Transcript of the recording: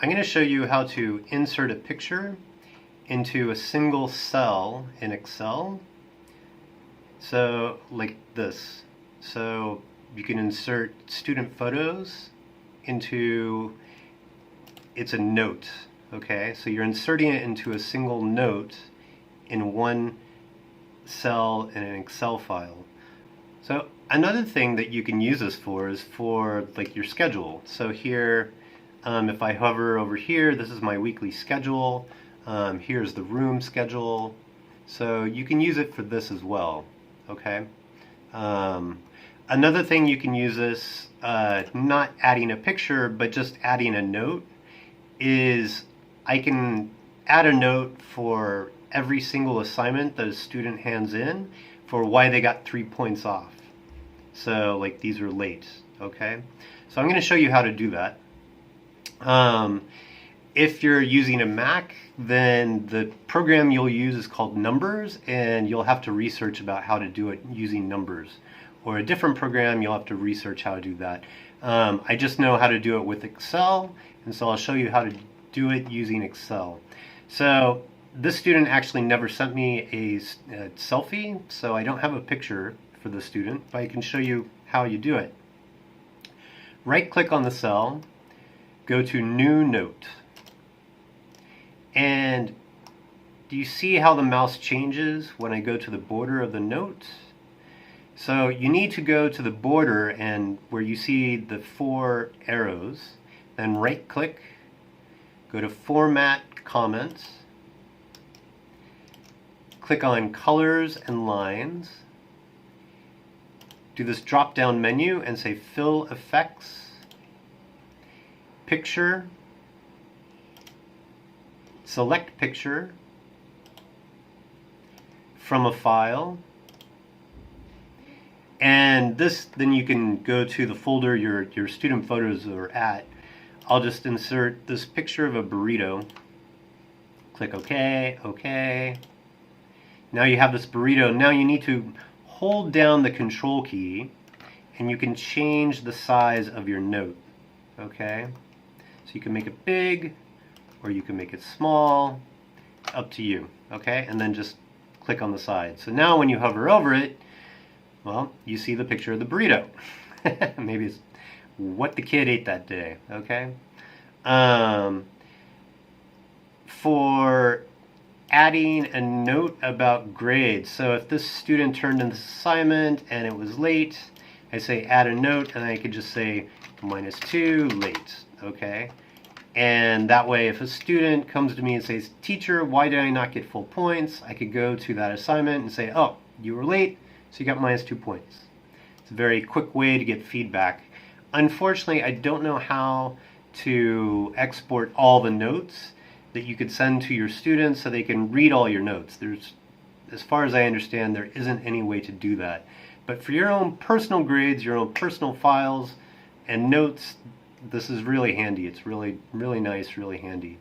I'm going to show you how to insert a picture into a single cell in Excel. So like this. So you can insert student photos into, it's a note, okay? So you're inserting it into a single note in one cell in an Excel file. So another thing that you can use this for is for like your schedule. So here, if I hover over here, this is my weekly schedule. Here's the room schedule. So you can use it for this as well, okay? Another thing you can use this, not adding a picture, but just adding a note, is I can add a note for every single assignment that a student hands in for why they got 3 points off. So like these are late, okay? So I'm going to show you how to do that. If you're using a Mac, then the program you'll use is called Numbers, and you'll have to research about how to do it using Numbers. Or a different program, you'll have to research how to do that. I just know how to do it with Excel, and so I'll show you how to do it using Excel. So this student actually never sent me a selfie, so I don't have a picture for the student, but I can show you how you do it. Right-click on the cell, go to New Note. And do you see how the mouse changes when I go to the border of the note? So you need to go to the border and where you see the 4 arrows, then right-click, go to Format Comments, click on Colors and Lines, do this drop-down menu and say Fill Effects, Picture, select Picture from a file, and this, then you can go to the folder your student photos are at. I'll just insert this picture of a burrito. Click OK, OK. Now you have this burrito. Now you need to hold down the Control key and you can change the size of your note. Okay? So you can make it big or you can make it small, up to you. Okay? And then just click on the side. So now when you hover over it, well, you see the picture of the burrito. Maybe it's what the kid ate that day, okay? For adding a note about grades, so if this student turned in this assignment and it was late, I say add a note and I could just say -2 late, okay? And that way if a student comes to me and says, teacher, why did I not get full points? I could go to that assignment and say, oh, you were late, so you got -2 points. It's a very quick way to get feedback. Unfortunately, I don't know how to export all the notes that you could send to your students so they can read all your notes. There's, as far as I understand, there isn't any way to do that. But for your own personal grades, your own personal files and notes, this is really handy. It's really, really nice, really handy.